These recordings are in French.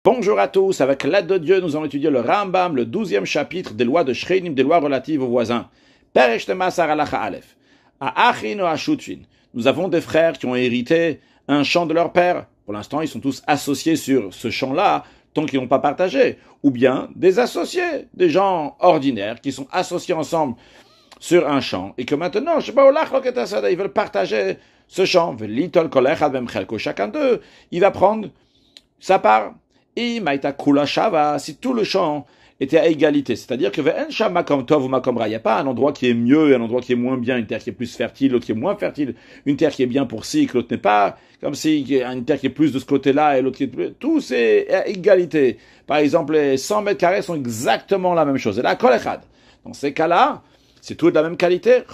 Bonjour à tous, avec l'aide de Dieu, nous allons étudier le Rambam, le 12e chapitre des lois de Shreinim, des lois relatives aux voisins. Peresh Temasar Halacha Aleph. À Achin ou à Shutfin, nous avons des frères qui ont hérité un champ de leur père. Pour l'instant, ils sont tous associés sur ce champ-là, tant qu'ils n'ont pas partagé. Ou bien des associés, des gens ordinaires qui sont associés ensemble sur un champ, et que maintenant, ils veulent partager ce champ. Chacun d'eux, il va prendre sa part. Et si tout le champ était à égalité, c'est-à-dire que il n'y a pas un endroit qui est mieux et un endroit qui est moins bien, une terre qui est plus fertile, l'autre qui est moins fertile, une terre qui est bien pour ci, que l'autre n'est pas, comme si une terre qui est plus de ce côté-là et l'autre qui est plus, tout c'est à égalité. Par exemple, les 100 mètres carrés sont exactement la même chose. Et là, kolechad. Dans ces cas-là, c'est tout de la même qualité.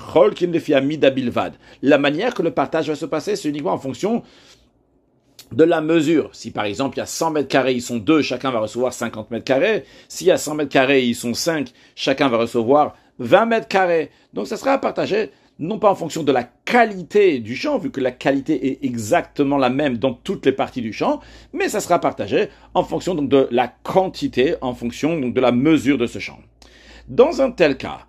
La manière que le partage va se passer, c'est uniquement en fonction de la mesure. Si par exemple il y a 100 mètres carrés, ils sont 2, chacun va recevoir 50 mètres carrés. S'il y a 100 mètres carrés, ils sont 5, chacun va recevoir 20 mètres carrés. Donc ça sera partagé non pas en fonction de la qualité du champ, vu que la qualité est exactement la même dans toutes les parties du champ, mais ça sera partagé en fonction donc de la quantité, en fonction donc de la mesure de ce champ. Dans un tel cas,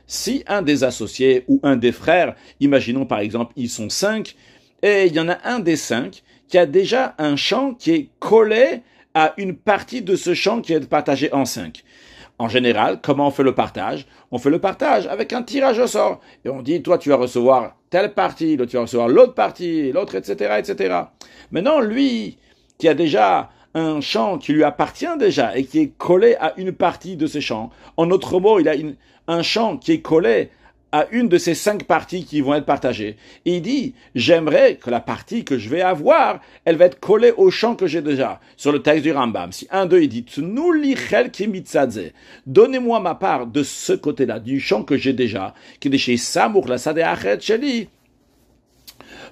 si un des associés ou un des frères, imaginons par exemple ils sont 5, et il y en a un des 5 qui a déjà un champ qui est collé à une partie de ce champ qui est partagé en 5. En général, comment on fait le partage? On fait le partage avec un tirage au sort. Et on dit, toi, tu vas recevoir telle partie, l'autre, tu vas recevoir l'autre partie, l'autre, etc., etc. Maintenant, lui, qui a déjà un champ qui lui appartient déjà et qui est collé à une partie de ce champ. En autre mot, il a un champ qui est collé à une de ces 5 parties qui vont être partagées. Et il dit, j'aimerais que la partie que je vais avoir, elle va être collée au champ que j'ai déjà. Sur le texte du Rambam, si un d'eux, il dit, donnez-moi ma part de ce côté-là, du champ que j'ai déjà, qui est chez Samour, la Sadeh Achet Sheli,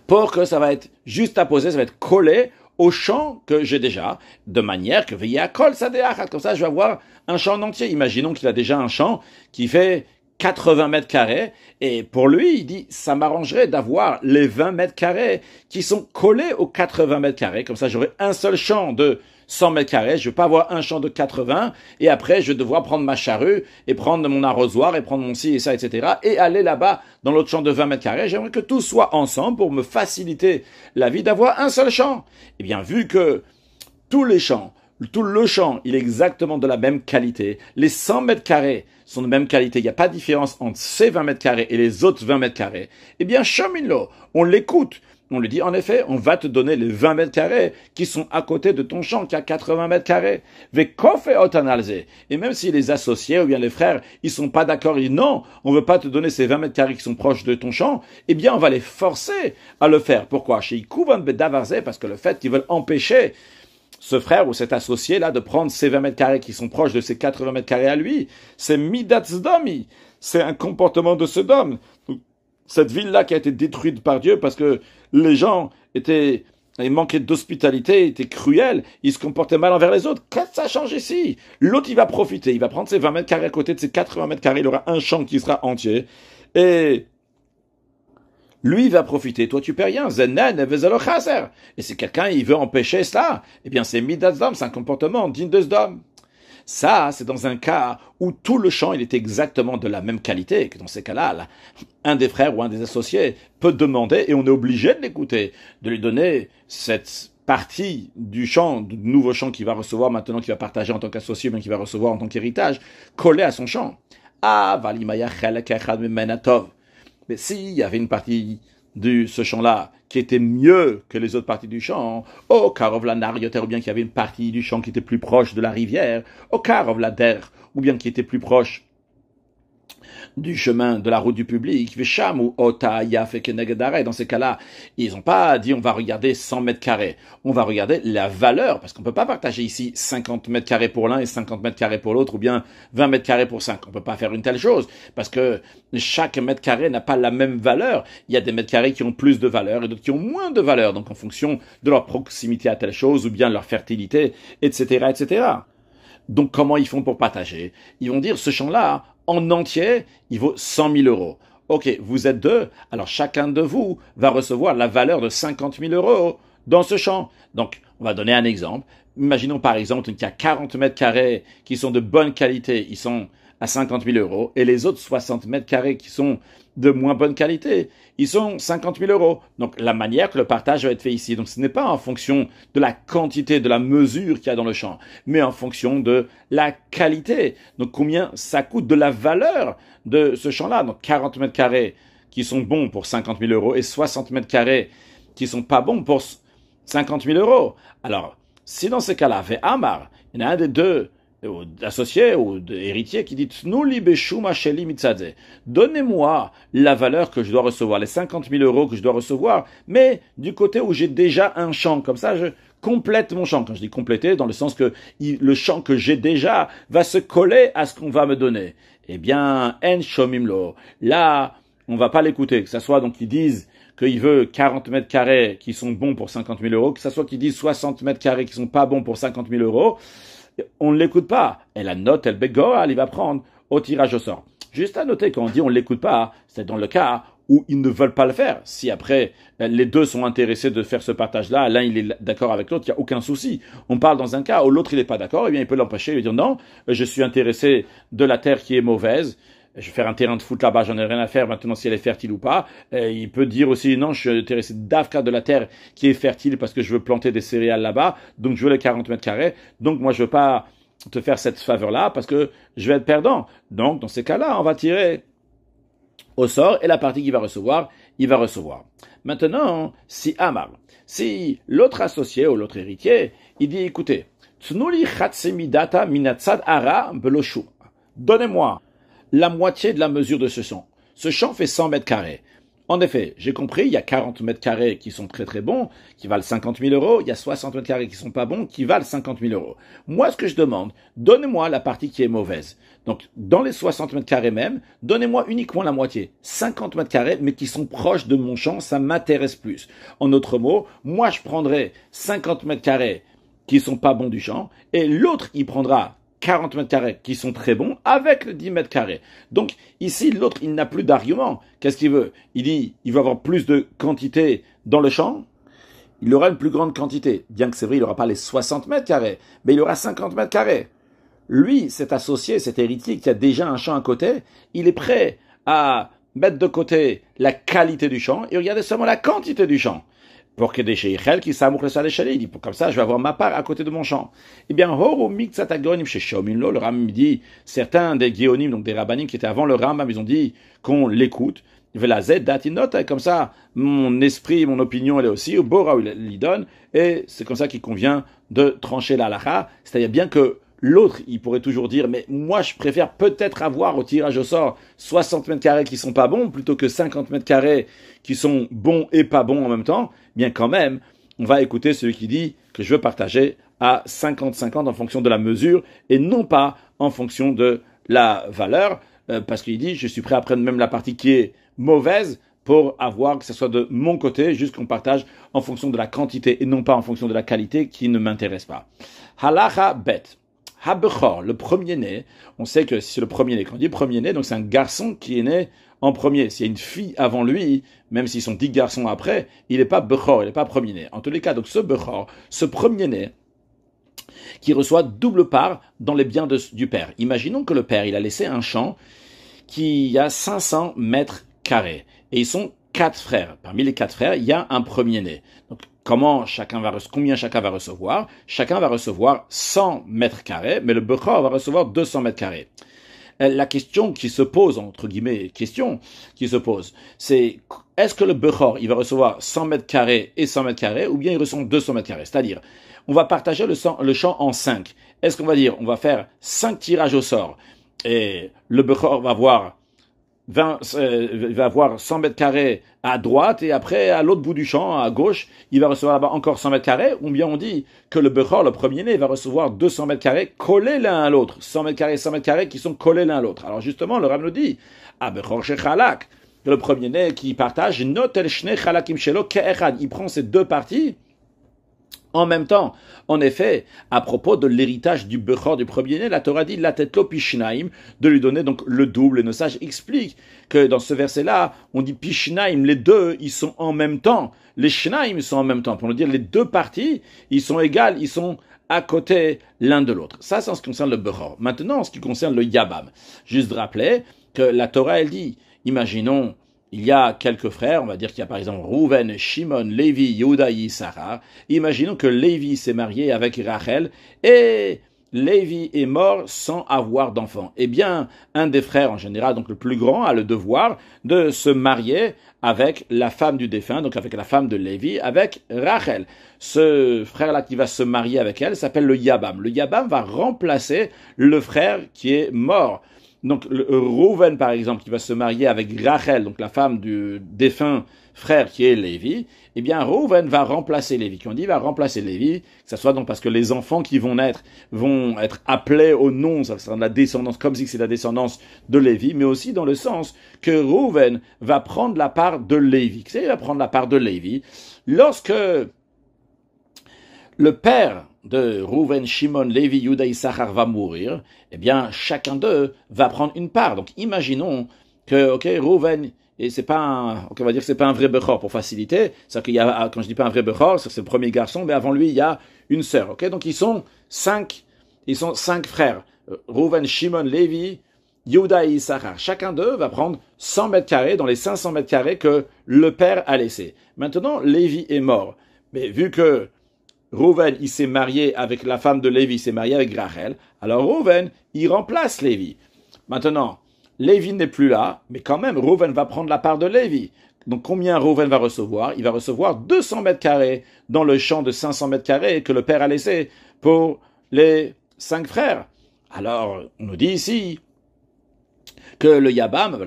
pour que ça va être juste apposé, ça va être collé au champ que j'ai déjà, de manière que Veyakol Sadeh Achet, comme ça je vais avoir un champ entier. Imaginons qu'il a déjà un champ qui fait 80 mètres carrés, et pour lui, il dit, ça m'arrangerait d'avoir les 20 mètres carrés qui sont collés aux 80 mètres carrés, comme ça j'aurai un seul champ de 100 mètres carrés, je ne vais pas avoir un champ de 80, et après je vais devoir prendre ma charrue, et prendre mon arrosoir, et prendre mon ci et ça, etc., et aller là-bas, dans l'autre champ de 20 mètres carrés. J'aimerais que tout soit ensemble pour me faciliter la vie d'avoir un seul champ. Eh bien, vu que tous les champs, tout le champ, il est exactement de la même qualité. Les 100 mètres carrés sont de même qualité. Il n'y a pas de différence entre ces 20 mètres carrés et les autres 20 mètres carrés. Eh bien, Shomilo, on l'écoute. On lui dit, en effet, on va te donner les 20 mètres carrés qui sont à côté de ton champ qui a 80 mètres carrés. Et même si les associés ou bien les frères, ils sont pas d'accord, ils disent non, on veut pas te donner ces 20 mètres carrés qui sont proches de ton champ, eh bien, on va les forcer à le faire. Pourquoi? Parce que le fait qu'ils veulent empêcher ce frère ou cet associé-là de prendre ces 20 mètres carrés qui sont proches de ces 80 mètres carrés à lui, c'est Midat Zdomi. C'est un comportement de Sodome. Cette ville-là qui a été détruite par Dieu parce que les gens ils manquaient d'hospitalité, étaient cruels, ils se comportaient mal envers les autres. Qu'est-ce que ça change ici? L'autre, il va profiter, il va prendre ses 20 mètres carrés à côté de ses 80 mètres carrés, il aura un champ qui sera entier. Et lui va profiter, toi tu paies rien. Et si quelqu'un il veut empêcher cela, eh bien c'est midat zdom, c'est un comportement digne de zdom. Ça, c'est dans un cas où tout le champ il est exactement de la même qualité, que dans ces cas-là, un des frères ou un des associés peut demander, et on est obligé de l'écouter, de lui donner cette partie du champ, du nouveau champ qu'il va recevoir maintenant, qu'il va partager en tant qu'associé, mais qu'il va recevoir en tant qu'héritage, collé à son champ. Ah, valimaya chelek echad mimena tov. Mais s'il y avait une partie de ce champ-là qui était mieux que les autres parties du champ, au Karov la Narioter, ou bien qu'il y avait une partie du champ qui était plus proche de la rivière, au Karov la Der, ou bien qui était plus proche du chemin de la route du public, Vesham ou Ota Yaf et Kenegedare. Dans ces cas-là, ils n'ont pas dit on va regarder 100 mètres carrés. On va regarder la valeur, parce qu'on peut pas partager ici 50 mètres carrés pour l'un et 50 mètres carrés pour l'autre, ou bien 20 mètres carrés pour 5. On peut pas faire une telle chose, parce que chaque mètre carré n'a pas la même valeur. Il y a des mètres carrés qui ont plus de valeur et d'autres qui ont moins de valeur, donc en fonction de leur proximité à telle chose, ou bien leur fertilité, etc., etc. Donc comment ils font pour partager? Ils vont dire ce champ-là, en entier, il vaut 100 000 euros. Ok, vous êtes 2, alors chacun de vous va recevoir la valeur de 50 000 euros dans ce champ. Donc, on va donner un exemple. imaginons par exemple qu'il y a 40 mètres carrés qui sont de bonne qualité, ils sont à 50 000 euros, et les autres 60 mètres carrés qui sont de moins bonne qualité, ils sont 50 000 euros. Donc la manière que le partage va être fait ici, donc ce n'est pas en fonction de la quantité, de la mesure qu'il y a dans le champ, mais en fonction de la qualité. Donc combien ça coûte, de la valeur de ce champ-là. Donc 40 mètres carrés qui sont bons pour 50 000 euros et 60 mètres carrés qui sont pas bons pour 50 000 euros. Alors, si dans ce cas-là, Amar, il y en a un des deux associé ou héritier qui dit donnez-moi la valeur que je dois recevoir, les 50 000 euros que je dois recevoir, mais du côté où j'ai déjà un champ, comme ça je complète mon champ. Quand je dis compléter, dans le sens que le champ que j'ai déjà va se coller à ce qu'on va me donner. Eh bien, en shomimlo, là, on va pas l'écouter, que ça soit donc qu'ils disent qu'il veut 40 mètres carrés qui sont bons pour 50 000 euros, que ça soit qu'ils disent 60 mètres carrés qui sont pas bons pour 50 000 euros, on ne l'écoute pas. Et la note, elle bégoal, il va prendre au tirage au sort. Juste à noter, quand on dit on ne l'écoute pas, c'est dans le cas où ils ne veulent pas le faire. Si après, les deux sont intéressés de faire ce partage-là, l'un il est d'accord avec l'autre, il n'y a aucun souci. On parle dans un cas où l'autre il n'est pas d'accord, eh bien il peut l'empêcher, il lui dire non, je suis intéressé de la terre qui est mauvaise, je vais faire un terrain de foot là-bas, j'en ai rien à faire maintenant si elle est fertile ou pas. Il peut dire aussi, non, je suis intéressé d'Afka de la terre qui est fertile parce que je veux planter des céréales là-bas, donc je veux les 40 mètres carrés, donc moi je veux pas te faire cette faveur-là parce que je vais être perdant. Donc dans ces cas-là, on va tirer au sort et la partie qu'il va recevoir, il va recevoir. Maintenant, si Amar, si l'autre associé ou l'autre héritier, il dit, écoutez, Tnuli Chatsemidata Minatsad Ara Beloshu, donnez-moi la moitié de la mesure de ce champ. Ce champ fait 100 mètres carrés. En effet, j'ai compris, il y a 40 mètres carrés qui sont très très bons, qui valent 50 000 euros, il y a 60 mètres carrés qui sont pas bons, qui valent 50 000 euros. Moi, ce que je demande, donnez-moi la partie qui est mauvaise. Donc, dans les 60 mètres carrés même, donnez-moi uniquement la moitié. 50 mètres carrés, mais qui sont proches de mon champ, ça m'intéresse plus. En d'autres mots, moi, je prendrai 50 mètres carrés qui sont pas bons du champ, et l'autre, il prendra 40 mètres carrés qui sont très bons avec les 10 mètres carrés. Donc ici, l'autre, il n'a plus d'argument. Qu'est-ce qu'il veut? Il dit, il veut avoir plus de quantité dans le champ. Il aura une plus grande quantité. Bien que c'est vrai, il n'aura pas les 60 mètres carrés, mais il aura 50 mètres carrés. Lui, cet associé, cet héritier qui a déjà un champ à côté, il est prêt à mettre de côté la qualité du champ et regarder seulement la quantité du champ. Pour que des sheichel qui s'amourent le salé, il dit, comme ça, je vais avoir ma part à côté de mon champ. Eh bien, horo mixatagonim chez Shomimlo, le Rambam dit, certains des guéonim, donc des rabbanim qui étaient avant le Rambam, ils ont dit qu'on l'écoute. Velazet datinot, comme ça, mon esprit, mon opinion, elle est aussi, au Bora, il y donne, et c'est comme ça qu'il convient de trancher la halakha. C'est-à-dire bien que l'autre, il pourrait toujours dire, mais moi, je préfère peut-être avoir au tirage au sort 60 mètres carrés qui sont pas bons, plutôt que 50 mètres carrés qui sont bons et pas bons en même temps. Bien quand même, on va écouter celui qui dit que je veux partager à 50-50 en fonction de la mesure et non pas en fonction de la valeur, parce qu'il dit, je suis prêt à prendre même la partie qui est mauvaise pour avoir que ce soit de mon côté, juste qu'on partage en fonction de la quantité et non pas en fonction de la qualité qui ne m'intéresse pas. Halacha bet. Habechor, le premier-né, on sait que c'est le premier-né. Quand on dit premier-né, donc c'est un garçon qui est né en premier. S'il y a une fille avant lui, même s'ils sont 10 garçons après, il n'est pas Bechor, il n'est pas premier-né. En tous les cas, donc ce Bechor, ce premier-né, qui reçoit double part dans les biens du père. Imaginons que le père, il a laissé un champ qui a 500 mètres carrés. Et ils sont 4 frères. Parmi les 4 frères, il y a un premier-né. Donc, combien chacun va recevoir? Chacun va recevoir 100 mètres carrés, mais le Bechor va recevoir 200 mètres carrés. La question qui se pose, entre guillemets, c'est est-ce que le Bechor, il va recevoir 100 mètres carrés et 100 mètres carrés, ou bien il reçoit 200 mètres carrés? C'est-à-dire, on va partager le champ en 5. Est-ce qu'on va dire, on va faire 5 tirages au sort, et le Bechor va avoir 100 mètres carrés à droite et après à l'autre bout du champ, à gauche, il va recevoir là-bas encore 100 mètres carrés, ou bien on dit que le Bechor, le premier-né, va recevoir 200 mètres carrés collés l'un à l'autre, 100 mètres carrés qui sont collés l'un à l'autre. Alors justement, le Rav nous dit, Bechor shechalak, que le premier-né qui partage, notel shne chalakim shelo ke'echad, il prend ces deux parties en même temps. En effet, à propos de l'héritage du Bechor, du premier-né, la Torah dit la tetlo pishnaim, de lui donner donc le double. Et nos sages expliquent que dans ce verset-là, on dit pishnaim, les deux, ils sont en même temps. Les shnaim, ils sont en même temps. Pour nous dire, les deux parties, ils sont égales, ils sont à côté l'un de l'autre. Ça, c'est en ce qui concerne le Bechor. Maintenant, en ce qui concerne le Yabam, juste de rappeler que la Torah, elle dit, imaginons, il y a quelques frères, on va dire qu'il y a par exemple Rouven, Shimon, Lévi, Yehuda, Yissachar. Imaginons que Lévi s'est marié avec Rachel et Lévi est mort sans avoir d'enfant. Eh bien, un des frères en général, donc le plus grand, a le devoir de se marier avec la femme du défunt, donc avec la femme de Lévi, avec Rachel. Ce frère-là qui va se marier avec elle s'appelle le Yabam. Le Yabam va remplacer le frère qui est mort. Donc, Rouven, par exemple, qui va se marier avec Rachel, donc la femme du défunt frère qui est Lévi, eh bien, Rouven va remplacer Lévi. Qui on dit va remplacer Lévi, que ce soit donc parce que les enfants qui vont naître vont être appelés au nom, ça sera de la descendance, comme si c'est la descendance de Lévi, mais aussi dans le sens que Rouven va prendre la part de Lévi. Qu'est-ce qu'il va prendre la part de Lévi? Lorsque le père de Rouven, Shimon, Lévi, Yehuda, Issachar va mourir, eh bien, chacun d'eux va prendre une part. Donc, imaginons que, Rouven, et c'est pas on va dire que c'est pas un vrai Bechor pour faciliter, c'est-à-dire qu'il y a, quand je dis pas un vrai Bechor, c'est le premier garçon, mais avant lui, il y a une sœur, donc ils sont cinq frères. Rouven, Shimon, Lévi, Yehuda et Issachar. Chacun d'eux va prendre 100 mètres carrés dans les 500 mètres carrés que le père a laissé. Maintenant, Lévi est mort. Mais vu que Rouven, il s'est marié avec la femme de Lévi, il s'est marié avec Rachel. Alors Rouven, il remplace Lévi. Maintenant, Lévi n'est plus là, mais quand même, Rouven va prendre la part de Lévi. Donc combien Rouven va recevoir? Il va recevoir 200 mètres carrés dans le champ de 500 mètres carrés que le père a laissé pour les 5 frères. Alors, on nous dit ici que le Yabam,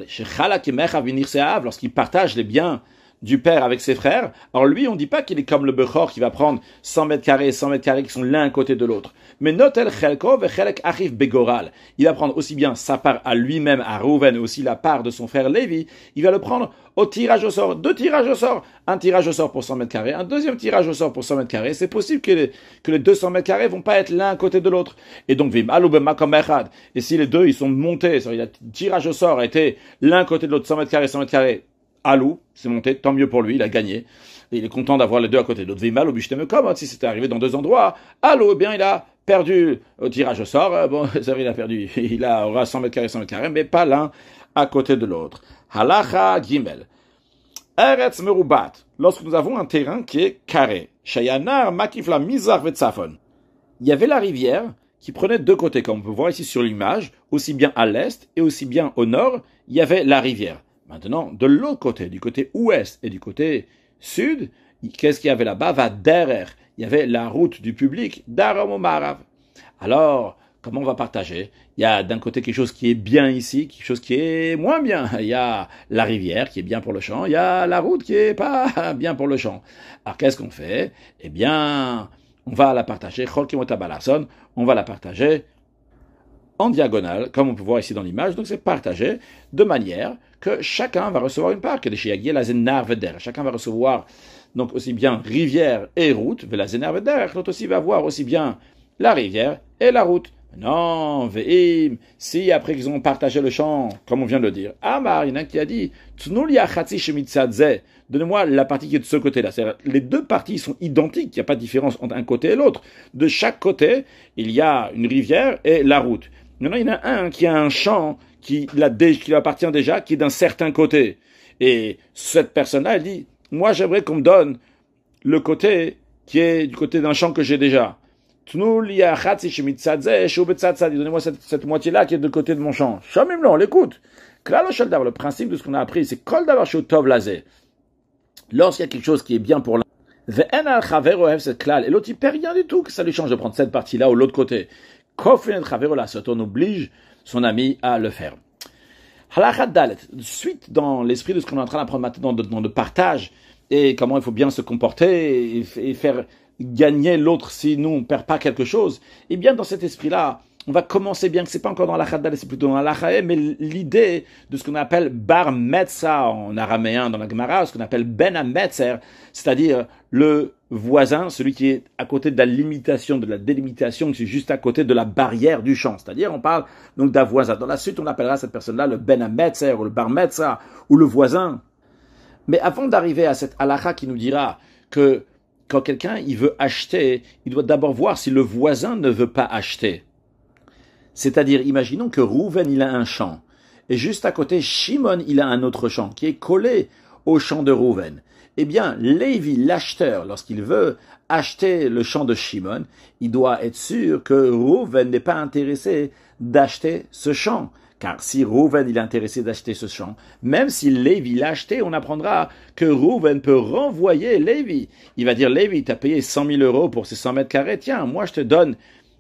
lorsqu'il partage les biens du père avec ses frères, alors lui, on ne dit pas qu'il est comme le Bechor qui va prendre 100 mètres carrés et 100 mètres carrés qui sont l'un à côté de l'autre. Mais notel chelko vechelek achif begoral. Il va prendre aussi bien sa part à lui-même, à Rouven, et aussi la part de son frère Lévi. Il va le prendre au tirage au sort. 2 tirages au sort. Un tirage au sort pour 100 mètres carrés, un deuxième tirage au sort pour 100 mètres carrés. C'est possible que les 200 mètres carrés vont pas être l'un à côté de l'autre. Et donc, vim alubema comme echad. Et si les deux, ils sont montés, c'est-à-dire le tirage au sort a été l'un à côté de l'autre, 100 mètres carrés, 100 mètres carrés, Alou, c'est monté, tant mieux pour lui, il a gagné. Et il est content d'avoir les deux à côté de l'autre. Vimal ou Bishtemekam, si c'était arrivé dans 2 endroits, Alou, eh bien, il a perdu au tirage au sort. Bon, ça il a perdu. Il aura 100 mètres carrés, 100 mètres carrés, mais pas l'un à côté de l'autre. Halacha Gimel. Eretz Merubat. Lorsque nous avons un terrain qui est carré. Shayanar Makifla Mizar Vetzafon. Il y avait la rivière qui prenait 2 côtés, comme on peut voir ici sur l'image, aussi bien à l'est et aussi bien au nord, il y avait la rivière. Maintenant, de l'autre côté, du côté ouest et du côté sud, qu'est-ce qu'il y avait là-bas? Va derrière. Il y avait la route du public, Daram Marav. Alors, comment on va partager? Il y a d'un côté quelque chose qui est bien ici, quelque chose qui est moins bien. Il y a la rivière qui est bien pour le champ, il y a la route qui est pas bien pour le champ. Alors, qu'est-ce qu'on fait? Eh bien, on va la partager, on va la partager en diagonale, comme on peut voir ici dans l'image. Donc, c'est partagé de manière que chacun va recevoir une part. Chacun va recevoir donc aussi bien rivière et route. L'autre aussi va avoir aussi bien la rivière et la route. Non, ve'im, si après qu'ils ont partagé le champ, comme on vient de le dire, Amar, il y en a qui a dit, donnez-moi la partie qui est de ce côté-là. C'est-à-dire, les 2 parties sont identiques, il n'y a pas de différence entre un côté et l'autre. De chaque côté, il y a une rivière et la route. Maintenant, il y en a un qui a un champ qui lui appartient déjà, qui est d'un certain côté. Et cette personne-là, elle dit, moi, j'aimerais qu'on me donne le côté qui est du côté d'un champ que j'ai déjà. Donnez-moi cette moitié-là qui est de côté de mon champ. On l'écoute. Le principe de ce qu'on a appris, c'est kol davar shu tov lazeh. Lorsqu'il y a quelque chose qui est bien pour l'un, et l'autre il perd rien du tout, que ça lui change de prendre cette partie-là ou l'autre côté. On oblige son ami à le faire. Halakha dalet, suite dans l'esprit de ce qu'on est en train d'apprendre maintenant dans le partage et comment il faut bien se comporter et faire gagner l'autre si nous on ne perd pas quelque chose. Et bien dans cet esprit-là, on va commencer bien que c'est pas encore dans la Dalet, c'est plutôt dans la mais l'idée de ce qu'on appelle bar metzah en araméen dans la Gemara, ce qu'on appelle ben hametzer, c'est-à-dire le voisin, celui qui est à côté de la limitation, de la délimitation, qui est juste à côté de la barrière du champ. C'est-à-dire, on parle donc d'un voisin. Dans la suite, on appellera cette personne-là le ben hametzer, ou le bar metzah, ou le voisin. Mais avant d'arriver à cette halakha qui nous dira que quand quelqu'un il veut acheter, il doit d'abord voir si le voisin ne veut pas acheter. C'est-à-dire, imaginons que Rouven, il a un champ, et juste à côté, Shimon, il a un autre champ, qui est collé au champ de Rouven. Eh bien, Lévi, l'acheteur, lorsqu'il veut acheter le champ de Shimon, il doit être sûr que Rouven n'est pas intéressé d'acheter ce champ. Car si Rouven il est intéressé d'acheter ce champ, même si Lévi l'a acheté, on apprendra que Rouven peut renvoyer Lévi. Il va dire, Lévi, tu as payé 100 000 euros pour ces 100 mètres carrés, tiens, moi je te donne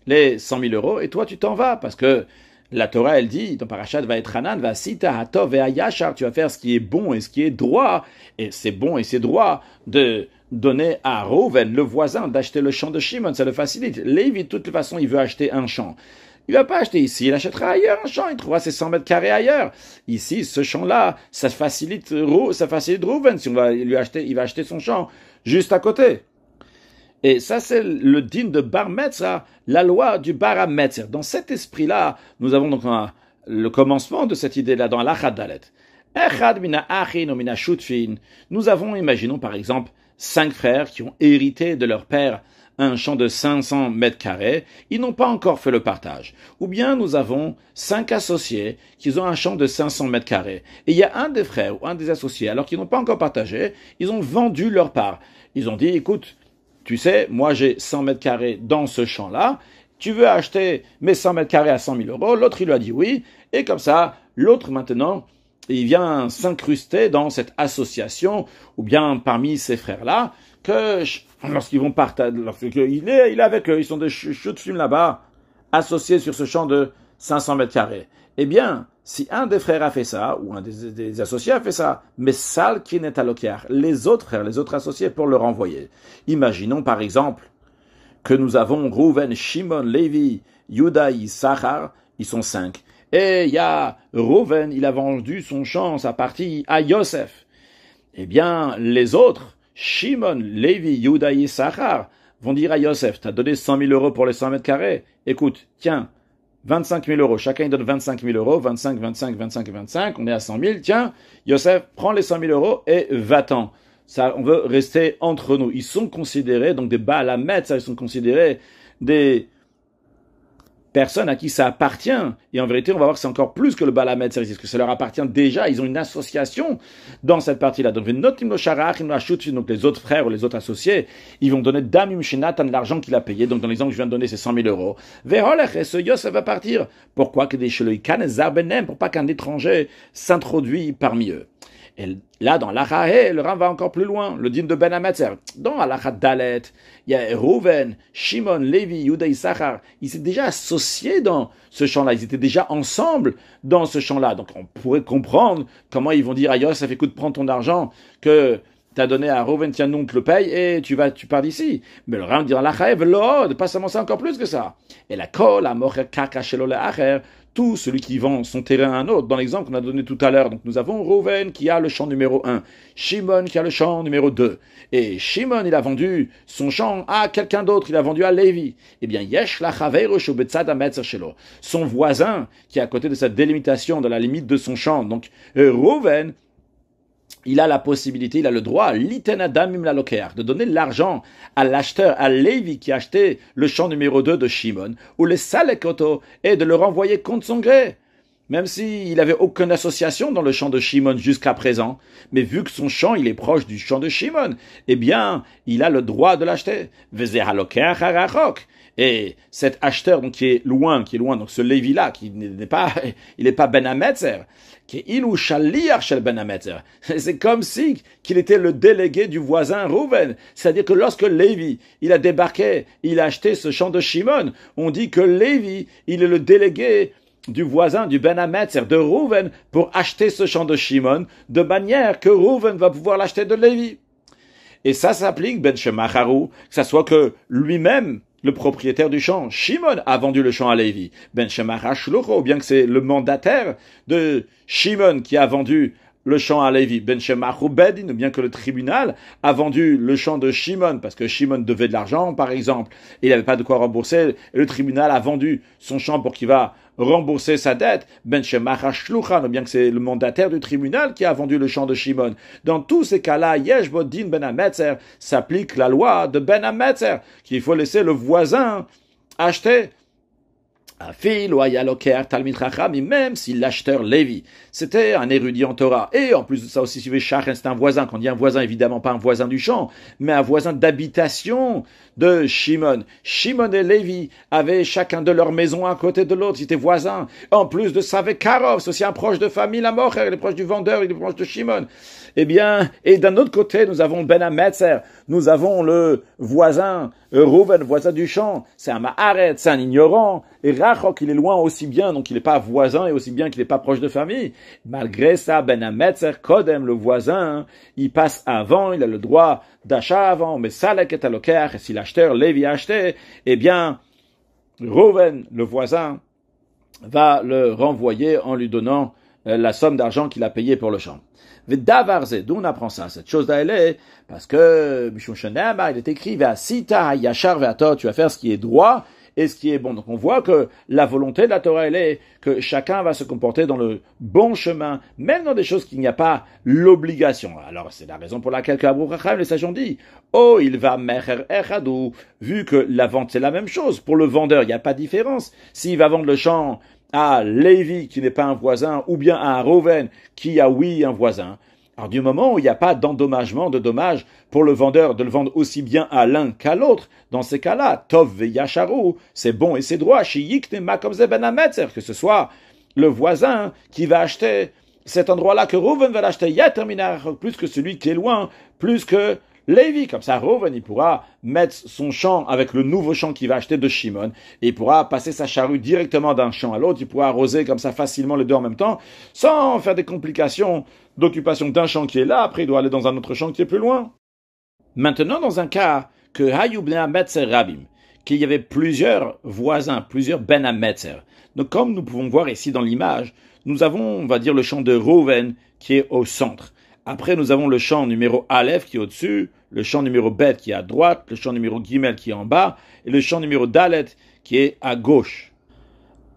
les 100 000 euros et toi tu t'en vas, parce que la Torah elle dit, dans Parashat Vaetranan, va sita hatov ve'ayashar, tu vas faire ce qui est bon et ce qui est droit, et c'est bon et c'est droit de donner à Rouven, le voisin, d'acheter le champ de Shimon, ça le facilite. Lévi, de toute façon, il veut acheter un champ. Il va pas acheter ici, il achètera ailleurs un champ, il trouvera ses 100 mètres carrés ailleurs. Ici, ce champ-là, ça facilite Rouven. Si on va lui acheter, il va acheter son champ juste à côté. Et ça, c'est le din de Bar Metzah, la loi du Bar HaMetzer. Dans cet esprit-là, nous avons donc le commencement de cette idée-là dans l'Achad Dalet. Echad mina achin ou mina shutfin. Nous avons, imaginons par exemple, 5 frères qui ont hérité de leur père un champ de 500 mètres carrés, ils n'ont pas encore fait le partage. Ou bien nous avons 5 associés qui ont un champ de 500 mètres carrés. Et il y a un des frères ou un des associés, alors qu'ils n'ont pas encore partagé, ils ont vendu leur part. Ils ont dit, écoute, tu sais, moi j'ai 100 mètres carrés dans ce champ-là, tu veux acheter mes 100 mètres carrés à 100 000 euros, l'autre il lui a dit oui, et comme ça, l'autre maintenant, il vient s'incruster dans cette association, ou bien parmi ces frères-là, que lorsqu'ils vont partager, lorsqu'il est avec eux, ils sont des chutes-fumes là-bas, associés sur ce champ de 500 mètres carrés. Eh bien, si un des frères a fait ça, ou un des associés a fait ça, mais sal qui n'est à l'okiar, les autres frères, les autres associés pour le renvoyer. Imaginons par exemple que nous avons Rouven, Shimon, Lévi, Yuda, Issachar, ils sont 5. Et il y a Rouven, il a vendu son champ, sa partie à Yosef. Eh bien, les autres, Shimon, Lévi, Yuda, Issachar, vont dire à Yosef, t'as donné 100 000 euros pour les 100 mètres carrés. Écoute, tiens, 25 000 euros. Chacun il donne 25 000 euros, 25, 25, 25, 25. On est à 100 000. Tiens, Yosef, prends les 100 000 euros et va-t'en. Ça, on veut rester entre nous. Ils sont considérés, donc des Baal HaMetzer, ils sont considérés des personnes à qui ça appartient. Et en vérité, on va voir que c'est encore plus que le Baal HaMetzer, parce que ça leur appartient déjà. Ils ont une association dans cette partie-là. Donc, les autres frères ou les autres associés, ils vont donner Damim Shenatan, l'argent qu'il a payé. Donc, dans l'exemple que je viens de donner, c'est 100 000 euros. Et ce Yosef va partir. Pourquoi? Pour pas qu'un étranger s'introduise parmi eux. Et là, dans l'Achahe, le Ram va encore plus loin, le din de Ben Hametzer. Dans l'Achat Dalet, il y a Rouven, Shimon, Lévi, Yuda, Issachar. Ils étaient déjà associés dans ce champ-là. Ils étaient déjà ensemble dans ce champ-là. Donc, on pourrait comprendre comment ils vont dire à Yosef, écoute, prends ton argent que t'as donné à Rouven, tiens, nous, on te le paye et tu pars d'ici. Mais le Ram dit dans l'Achahe, l'od, pas seulement ça, encore plus que ça. Et la kol, la mocher kaka shelo le'acher, tout celui qui vend son terrain à un autre. Dans l'exemple qu'on a donné tout à l'heure, donc nous avons Rouven qui a le champ numéro 1, Shimon qui a le champ numéro 2. Et Shimon, il a vendu son champ à quelqu'un d'autre, il a vendu à Lévi. Eh bien, Yesh la chaveiro shu betzad hametzer shelo. Son voisin qui est à côté de cette délimitation, de la limite de son champ. Donc, Rouven, il a la possibilité, il a le droit, l'iten adamim la lokeach, de donner l'argent à l'acheteur, à Lévi qui a acheté le champ numéro 2 de Shimon, ou le salekoto, et de le renvoyer contre son gré. Même s'il n'avait aucune association dans le champ de Shimon jusqu'à présent, mais vu que son champ, il est proche du champ de Shimon, eh bien, il a le droit de l'acheter. Et cet acheteur, donc, qui est loin, donc ce Lévi-là, qui n'est pas, il n'est pas Ben Hametzer, qui est Ilou Shaliach Shel Ben Hametzer. C'est comme si qu'il était le délégué du voisin Rouven. C'est-à-dire que lorsque Lévi, il a débarqué, il a acheté ce champ de Shimon, on dit que Lévi, il est le délégué du voisin du Ben Hametzer, de Rouven, pour acheter ce champ de Shimon, de manière que Rouven va pouvoir l'acheter de Lévi. Et ça s'applique, Ben Shemacharu, que ça soit que lui-même, le propriétaire du champ, Shimon, a vendu le champ à Lévi. Ben Shemach Shlucho, bien que c'est le mandataire de Shimon qui a vendu le champ à Lévi. Ben Shemach Bedin, bien que le tribunal a vendu le champ de Shimon, parce que Shimon devait de l'argent, par exemple, et il n'avait pas de quoi rembourser, et le tribunal a vendu son champ pour qu'il va rembourser sa dette. Ben Shemach Shluchan, bien que c'est le mandataire du tribunal qui a vendu le champ de Shimon. Dans tous ces cas-là, Yesh Bodin Ben Ametzer s'applique la loi de Ben Ametzer, qu'il faut laisser le voisin acheter. Même si l'acheteur Lévi, c'était un érudit en Torah. Et en plus de ça aussi, si vous voulez, Shachem, c'est un voisin. Quand on dit un voisin, évidemment pas un voisin du champ, mais un voisin d'habitation de Shimon. Shimon et Lévi avaient chacun de leur maison à côté de l'autre. Ils étaient voisins. En plus de ça, avec Karov, c'est aussi un proche de famille, la mort, il est proche du vendeur, il est proche de Shimon. Eh bien, et d'un autre côté, nous avons Ben Ametzer, nous avons le voisin, Reuven, voisin du champ, c'est un Ma'aret, c'est un ignorant, et Rachok, il est loin aussi bien, donc il n'est pas voisin, et aussi bien qu'il n'est pas proche de famille. Malgré ça, Ben Ametzer, Kodem, le voisin, il passe avant, il a le droit d'achat avant, mais Salek et Aloker, et si l'acheteur Lévi a acheté, eh bien, Reuven, le voisin, va le renvoyer en lui donnant la somme d'argent qu'il a payé pour le champ. D'où on apprend ça, cette chose d'aller, parce que il est écrit Sita Yachar Ve'atot, tu vas faire ce qui est droit et ce qui est bon. Donc on voit que la volonté de la Torah, elle est que chacun va se comporter dans le bon chemin, même dans des choses qu'il n'y a pas l'obligation. Alors c'est la raison pour laquelle les sages ont dit oh, il va mecher echadou, vu que la vente c'est la même chose. Pour le vendeur, il n'y a pas de différence. S'il va vendre le champ à Lévi, qui n'est pas un voisin, ou bien à Reuven, qui a, oui, un voisin. Alors, du moment où il n'y a pas d'endommagement, de dommage pour le vendeur de le vendre aussi bien à l'un qu'à l'autre, dans ces cas-là, Tov ve Yasharu, c'est bon et c'est droit, que ce soit le voisin qui va acheter cet endroit-là, que Reuven va l'acheter, plus que celui qui est loin, plus que Lévi, comme ça, Reuven, il pourra mettre son champ avec le nouveau champ qu'il va acheter de Shimon, et il pourra passer sa charrue directement d'un champ à l'autre, il pourra arroser comme ça facilement les deux en même temps, sans faire des complications d'occupation d'un champ qui est là, après il doit aller dans un autre champ qui est plus loin. Maintenant, dans un cas que Hayub Ben Ametzer Rabim, qu'il y avait plusieurs voisins, plusieurs Ben Ametzer. Donc, comme nous pouvons voir ici dans l'image, nous avons, on va dire, le champ de Reuven qui est au centre. Après, nous avons le champ numéro Aleph qui est au-dessus, le champ numéro Bet qui est à droite, le champ numéro Gimel qui est en bas, et le champ numéro Dalet qui est à gauche.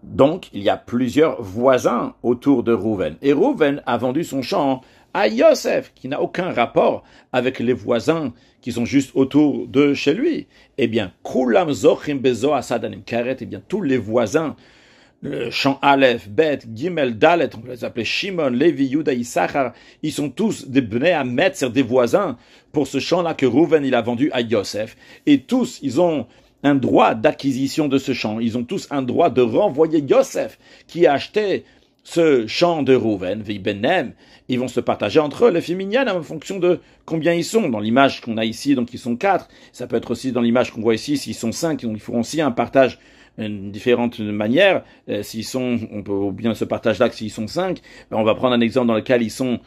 Donc, il y a plusieurs voisins autour de Reuven. Et Reuven a vendu son champ à Yosef, qui n'a aucun rapport avec les voisins qui sont juste autour de chez lui. Eh bien, Kulam Zochim Bezo Asadanim Karet, eh bien, tous les voisins, le champ Aleph, Bet, Gimel, Dalet, on peut les appeler Shimon, Lévi, Yuda, Issachar, ils sont tous des Bnei Ametzer, des voisins, pour ce champ-là que Reuven il a vendu à Yosef. Et tous, ils ont un droit d'acquisition de ce champ. Ils ont tous un droit de renvoyer Yosef, qui a acheté ce champ de Reuven, Veibenem. Ils vont se partager entre eux, les féminines, en fonction de combien ils sont. Dans l'image qu'on a ici, donc ils sont 4. Ça peut être aussi dans l'image qu'on voit ici, s'ils sont 5, donc ils feront aussi un partage d'une différente manière. S'ils sont, on peut bien ce partage-là que s'ils sont 5. On va prendre un exemple dans lequel ils sont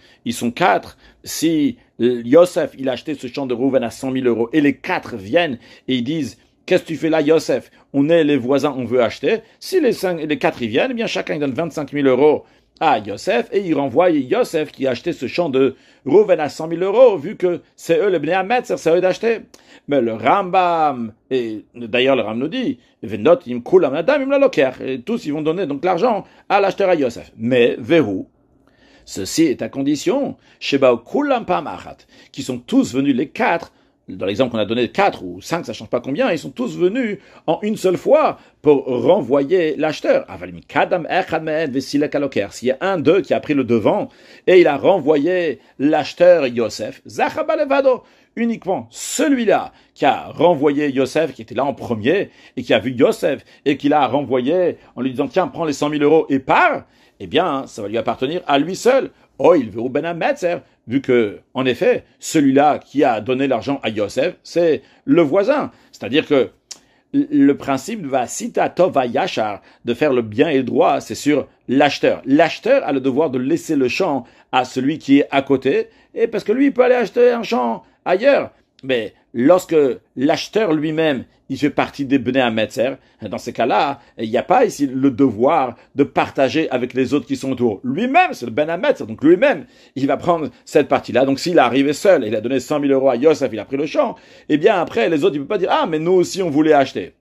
4. Si Yosef, il a acheté ce champ de Reuven à 100 000 euros, et les 4 viennent et ils disent, qu'est-ce que tu fais là, Yosef? On est les voisins, on veut acheter. Si les 4 y viennent, eh bien chacun il donne 25 000 euros à Yosef, et il renvoie Yosef qui a acheté ce champ de Reuven à 100 000 euros, vu que c'est eux les Bnei Ametzer, c'est eux d'acheter. Mais le Rambam, et d'ailleurs le Rambam nous dit, et tous ils vont donner donc l'argent à l'acheteur à Yosef. Mais, verrou, ceci est à condition, qui sont tous venus les 4, dans l'exemple qu'on a donné 4 ou 5, ça ne change pas combien, ils sont tous venus en une seule fois pour renvoyer l'acheteur. S'il y a un d'eux qui a pris le devant et il a renvoyé l'acheteur Yosef, uniquement celui-là qui a renvoyé Yosef, qui était là en premier, et qui a vu Yosef, et qui l'a renvoyé en lui disant, tiens, prends les 100 000 euros et pars, eh bien, ça va lui appartenir à lui seul. Oh, il veut Ben Ametzer, vu que, en effet, celui-là qui a donné l'argent à Yosef, c'est le voisin. C'est-à-dire que le principe va sita tova yachar, de faire le bien et le droit, c'est sur l'acheteur. L'acheteur a le devoir de laisser le champ à celui qui est à côté, et parce que lui, il peut aller acheter un champ ailleurs. Mais lorsque l'acheteur lui-même, il fait partie des Bnei Hametzer, dans ces cas-là, il n'y a pas ici le devoir de partager avec les autres qui sont autour. Lui-même, c'est le Ben Hametzer, donc lui-même, il va prendre cette partie-là. Donc s'il est arrivé seul et il a donné 100 000 euros à Yosef, il a pris le champ, eh bien après, les autres, ils ne peuvent pas dire, ah, mais nous aussi, on voulait acheter.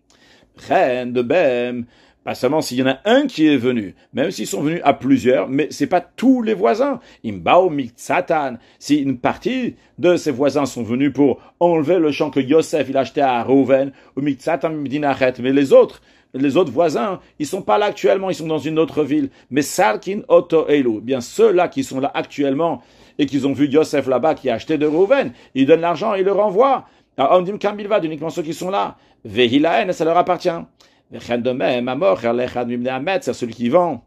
Chen de Bem, pas seulement s'il y en a un qui est venu, même s'ils sont venus à plusieurs, mais c'est pas tous les voisins. Imbao Miktsatan, si une partie de ses voisins sont venus pour enlever le champ que Yosef il a acheté à Reuven, ou Miktsatan Midinachet, mais les autres voisins, ils sont pas là actuellement, ils sont dans une autre ville. Mais Sarkin Oto Elu, bien ceux-là qui sont là actuellement et qui ont vu Yosef là-bas qui a acheté de Reuven, ils donnent l'argent et ils le renvoient. Alors, on dit Kambilvad, uniquement ceux qui sont là. Vehilaen, ça leur appartient. De même, c'est celui qui vend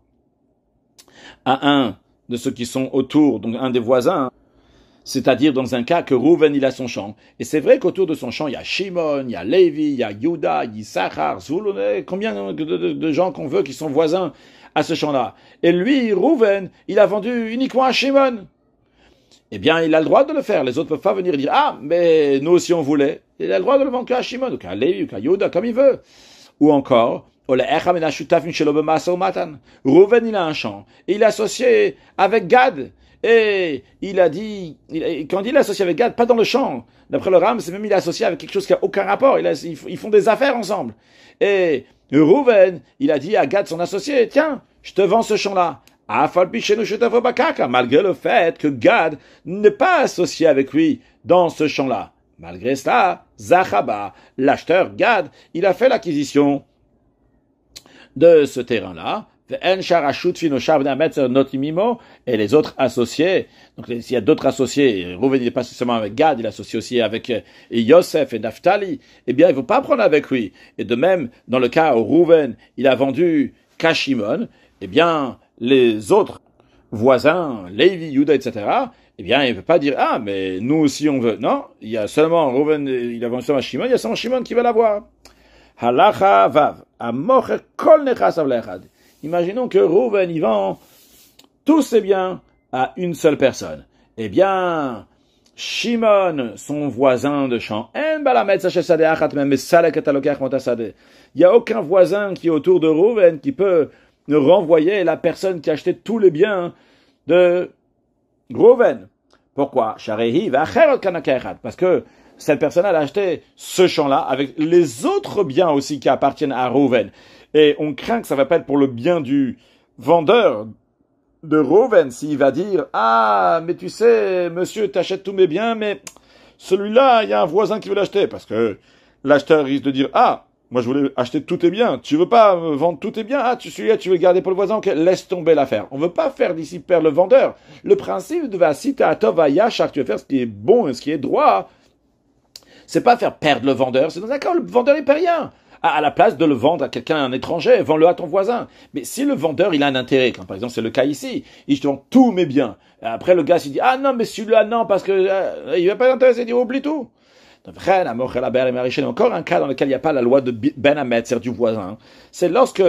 à un de ceux qui sont autour, donc un des voisins, c'est-à-dire dans un cas que Reuven il a son champ. Et c'est vrai qu'autour de son champ, il y a Shimon, il y a Lévi, il y a Yuda, Yissachar, Zvulun, combien de gens qu'on veut qui sont voisins à ce champ-là. Et lui, Reuven, il a vendu uniquement à Shimon. Eh bien, il a le droit de le faire. Les autres ne peuvent pas venir dire, ah, mais nous aussi on voulait. Il a le droit de le vendre qu'à Shimon, ou qu'à Lévi, ou qu'à Yuda, comme il veut. Ou encore, Reuven, il a un champ, et il est associé avec Gad. Et il a dit, quand il est associé avec Gad, pas dans le champ. D'après le Ram, c'est même il est associé avec quelque chose qui n'a aucun rapport. Ils font des affaires ensemble. Et Reuven, il a dit à Gad, son associé, tiens, je te vends ce champ-là. Malgré le fait que Gad n'est pas associé avec lui dans ce champ-là. Malgré cela, Zachaba, l'acheteur Gad, il a fait l'acquisition de ce terrain-là. Et les autres associés, donc s'il y a d'autres associés, Reuven n'est pas seulement avec Gad, il est associé aussi avec Yosef et Naphtali, eh bien, il ne faut pas prendre avec lui. Et de même, dans le cas où Reuven, il a vendu qu'à Shimon, eh bien, les autres voisins, Lévi, Yuda, etc., eh bien, il ne peut pas dire, ah, mais nous aussi on veut. Non, il y a seulement Reuven, il a vendu seulement à Shimon, il y a seulement Shimon qui veut l'avoir. Halacha vav, amoche kol nechasav lechad. Imaginons que Reuven, il vend tous ses biens à une seule personne. Eh bien, Shimon, son voisin de champ, il n'y a aucun voisin qui est autour de Reuven qui peut renvoyer la personne qui a acheté tous les biens de Reuven. Pourquoi? Parce que cette personne a acheté ce champ-là avec les autres biens aussi qui appartiennent à Reuven. Et on craint que ça va pas être pour le bien du vendeur de Reuven s'il va dire « Ah, mais tu sais, monsieur, t'achètes tous mes biens, mais celui-là, il y a un voisin qui veut l'acheter. » Parce que l'acheteur risque de dire « Ah, moi je voulais acheter tous tes biens. Tu veux pas me vendre tous tes biens? Ah, celui-là, tu veux le garder pour le voisin? Ok, laisse tomber l'affaire. » On veut pas faire d'ici perdre le vendeur. Le principe de Vasita Atova Yachar, tu veux faire ce qui est bon et ce qui est droit, c'est pas faire perdre le vendeur. C'est dans un cas où le vendeur n'est pas rien. À la place de le vendre à quelqu'un, un étranger, vends-le à ton voisin. Mais si le vendeur, il a un intérêt, comme par exemple c'est le cas ici, il te vend tous mes biens. Après le gars, il dit, ah non, mais celui-là, non, parce que il va pas t'intéresser, il dit, oublie tout. Encore un cas dans lequel il n'y a pas la loi de Ben Hametzer du voisin. C'est lorsque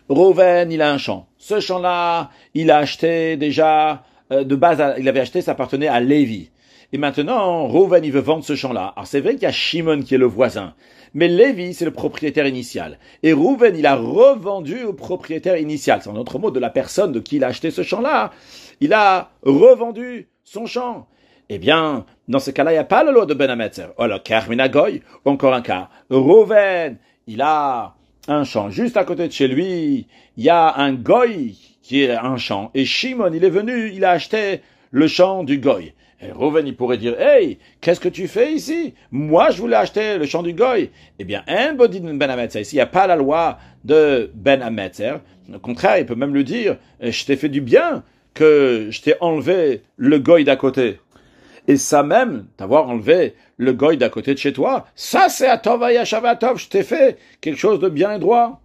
Reuven, il a un champ. Ce champ-là, il a acheté déjà, de base, il avait acheté, ça appartenait à Lévi. Et maintenant, Reuven, il veut vendre ce champ-là. Alors c'est vrai qu'il y a Shimon qui est le voisin. Mais Lévi, c'est le propriétaire initial. Et Reuven, il a revendu au propriétaire initial. C'est un autre mot de la personne de qui il a acheté ce champ-là. Il a revendu son champ. Eh bien, dans ce cas-là, il n'y a pas la loi de Ben Hametzer. Alors, Karmina Goy, encore un cas. Reuven, il a un champ juste à côté de chez lui. Il y a un Goy qui est un champ. Et Shimon, il est venu, il a acheté le champ du Goy. Et Reuven, il pourrait dire, hey, qu'est-ce que tu fais ici? Moi, je voulais acheter le champ du Goy. Eh bien, un body de Ben Hametzer. Ici, il n'y a pas la loi de Ben Hametzer. Au contraire, il peut même le dire, je t'ai fait du bien que je t'ai enlevé le Goy d'à côté. Et ça même, d'avoir enlevé le Goy d'à côté de chez toi, ça c'est Atov Ayashav Atov, je t'ai fait quelque chose de bien et droit.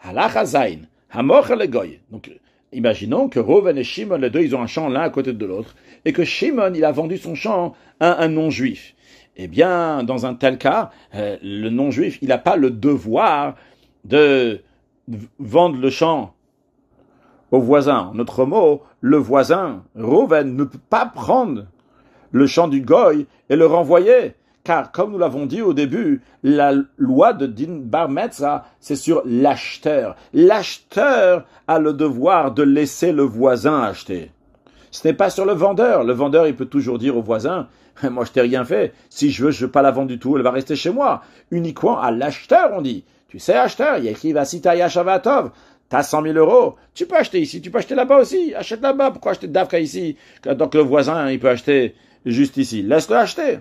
Halacha Zain, Hamoch le Goy. Donc, imaginons que Reuven et Shimon, les deux, ils ont un champ l'un à côté de l'autre, et que Shimon, il a vendu son champ à un non-juif. Eh bien, dans un tel cas, le non-juif, il n'a pas le devoir de vendre le champ au voisin. En autre mot, le voisin, Reuven, ne peut pas prendre le champ du goy et le renvoyer. Car, comme nous l'avons dit au début, la loi de Din Bar Metzra, c'est sur l'acheteur. L'acheteur a le devoir de laisser le voisin acheter. Ce n'est pas sur le vendeur. Le vendeur, il peut toujours dire au voisin, moi, je t'ai rien fait. Si je veux pas la vendre du tout, elle va rester chez moi. Uniquement à l'acheteur, on dit. Tu sais, acheteur, il y a écrit Vasita Yashavatov. T'as 100 000 euros. Tu peux acheter ici, tu peux acheter là-bas aussi. Achète là-bas. Pourquoi acheter Davka ici? Donc le voisin, il peut acheter juste ici. Laisse-le acheter.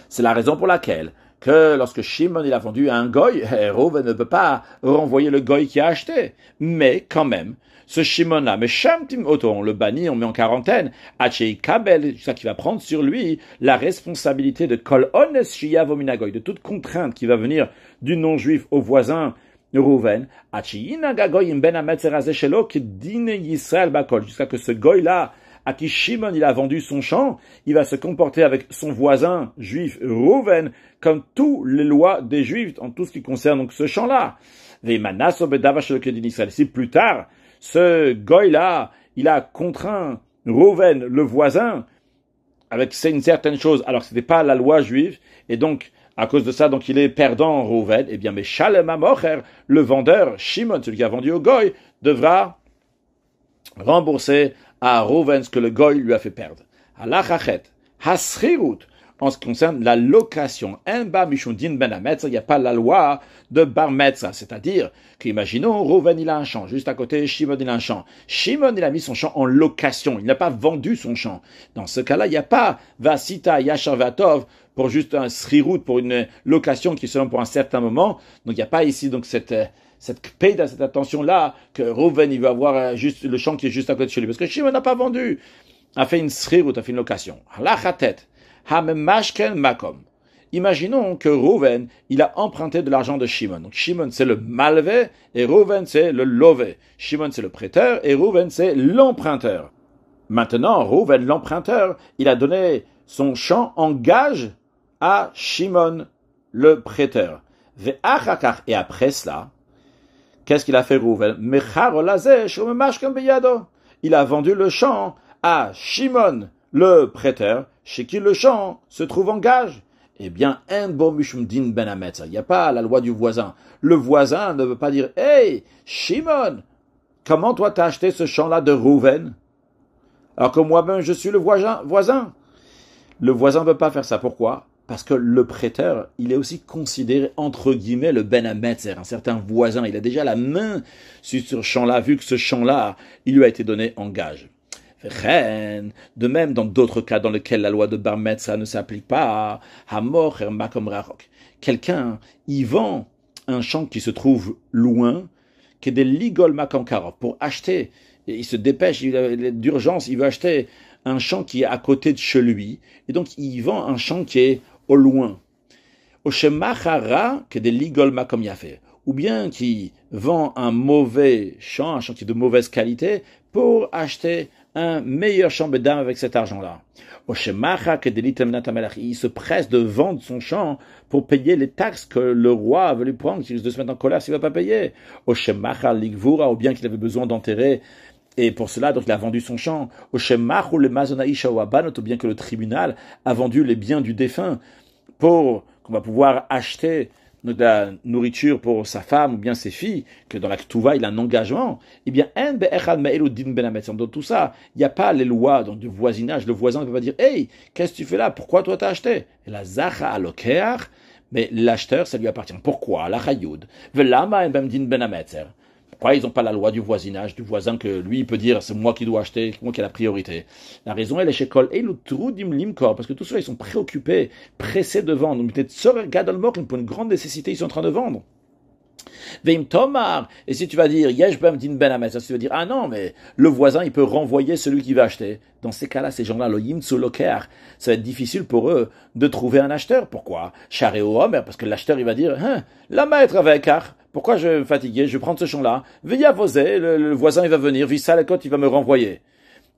C'est la raison pour laquelle que lorsque Shimon il a vendu un goy, Reuven ne peut pas renvoyer le goy qui a acheté. Mais quand même, ce Shimon-là, mais Shamtim Oto, on le bannit, on met en quarantaine, Hachei Kabel, jusqu'à qu'il va prendre sur lui la responsabilité de Kol Ones Shiyav Minagoy, de toute contrainte qui va venir du non-juif au voisin Reuven, jusqu'à que ce goy-là, à qui Shimon il a vendu son champ, il va se comporter avec son voisin juif Reuven comme toutes les lois des juifs en tout ce qui concerne donc ce champ-là. Si plus tard, ce goy-là, il a contraint Reuven, le voisin, avec une certaine chose, alors que ce n'était pas la loi juive, et donc à cause de ça, donc il est perdant Reuven, eh bien mais Shalem Amocher, le vendeur, Shimon, celui qui a vendu au goy, devra rembourser à Reuven ce que le goy lui a fait perdre. Halachachet, hasrirut, en ce qui concerne la location, imba mishundin ben ametza, il n'y a pas la loi de bar metzra, c'est-à-dire qu'imaginons Reuven il a un champ, juste à côté Shimon il a un champ. Shimon il a mis son champ en location, il n'a pas vendu son champ. Dans ce cas-là, il n'y a pas vasita yashar vatov pour juste un srirut, pour une location qui est seulement pour un certain moment. Donc il n'y a pas ici donc cette peda, cette attention-là, que Reuven, il veut avoir juste le champ qui est juste à côté de chez lui. Parce que Shimon n'a pas vendu. A fait une srirut, a fait une location. Lachatet, hamemashken makom. Imaginons que Reuven, il a emprunté de l'argent de Shimon. Donc Shimon, c'est le malvé, et Reuven, c'est le lové. Shimon, c'est le prêteur, et Reuven, c'est l'emprunteur. Maintenant, Reuven, l'emprunteur, il a donné son champ en gage à Shimon, le prêteur. Et après cela, qu'est-ce qu'il a fait Reuven? Il a vendu le champ à Shimon, le prêteur, chez qui le champ se trouve en gage. Eh bien, un bon mishumdin ben ametza. Il n'y a pas la loi du voisin. Le voisin ne veut pas dire, hey, Shimon, comment toi t'as acheté ce champ-là de Reuven? Alors que moi-même, je suis le voisin. Le voisin ne veut pas faire ça. Pourquoi? Parce que le prêteur, il est aussi considéré, entre guillemets, le ben ametzer, un certain voisin. Il a déjà la main sur ce champ-là, vu que ce champ-là, il lui a été donné en gage. De même, dans d'autres cas dans lesquels la loi de bar metzra ne s'applique pas, hamor makom rachok. Quelqu'un, il vend un champ qui se trouve loin, qui est des ligol makom karov, pour acheter. Et il se dépêche, il a d'urgence, il veut acheter un champ qui est à côté de chez lui, et donc il vend un champ qui est au loin. Oshemachara, qui est des ligol makom yafé, ou bien qui vend un mauvais champ, un champ qui est de mauvaise qualité, pour acheter un meilleur champ bedam avec cet argent-là. Il se presse de vendre son champ pour payer les taxes que le roi veut lui prendre, qu'il risque de se mettre en colère s'il ne va pas payer. Ou bien qu'il avait besoin d'enterrer, et pour cela, donc, il a vendu son champ. Ou bien que le tribunal a vendu les biens du défunt pour qu'on va pouvoir acheter de la nourriture pour sa femme ou bien ses filles, que dans la Ketouva, il a un engagement, eh bien, dans tout ça, il n'y a pas les lois donc, du voisinage. Le voisin ne peut pas dire, hey, qu'est-ce que tu fais là? Pourquoi toi t'as acheté? Et la zacha alokeach, mais l'acheteur, ça lui appartient. Pourquoi? La chayoud. Pourquoi ils n'ont pas la loi du voisinage, du voisin que lui, il peut dire, c'est moi qui dois acheter, c'est moi qui ai la priorité. La raison, elle est chez Kol, parce que tous ceux-là, ils sont préoccupés, pressés de vendre. Pour une grande nécessité, ils sont en train de vendre. Veim Tomar, et si tu vas dire, Yesh Bam Din Ben Ametz, tu vas dire, ah non, mais le voisin, il peut renvoyer celui qui va acheter. Dans ces cas-là, ces gens-là, lo Yimtsu Loker, ça va être difficile pour eux de trouver un acheteur. Pourquoi? Chareo Homer, parce que l'acheteur, il va dire, hein, la maître avec pourquoi je vais me fatiguer? Je vais prendre ce champ-là. Veilla Vosé, le voisin, il va venir, Vissa la côte, il va me renvoyer.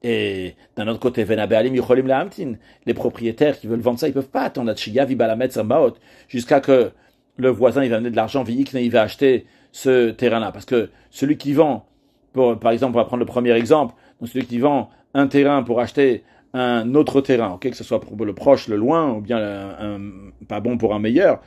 Et d'un autre côté, les propriétaires qui veulent vendre ça, ils peuvent pas attendre jusqu'à que le voisin il va donner de l'argent, il va acheter ce terrain-là. Parce que celui qui vend, par exemple, on va prendre le premier exemple, donc celui qui vend un terrain pour acheter un autre terrain, ok, que ce soit pour le proche, le loin, ou bien pas bon pour un meilleur,